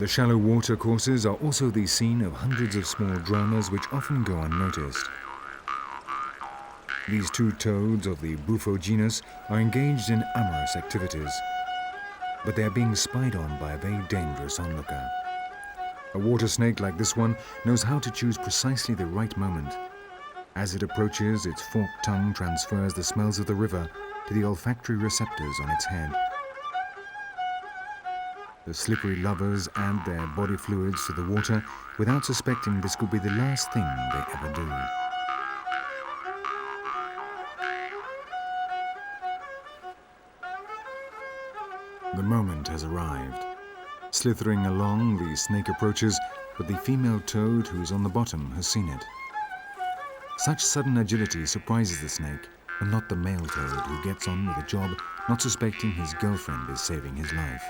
The shallow water courses are also the scene of hundreds of small dramas which often go unnoticed. These two toads of the Bufo genus are engaged in amorous activities, but they are being spied on by a very dangerous onlooker. A water snake like this one knows how to choose precisely the right moment. As it approaches, its forked tongue transfers the smells of the river to the olfactory receptors on its head. The slippery lovers add their body fluids to the water without suspecting this could be the last thing they ever do. The moment has arrived. Slithering along, the snake approaches, but the female toad who is on the bottom has seen it. Such sudden agility surprises the snake, and not the male toad who gets on with the job, not suspecting his girlfriend is saving his life.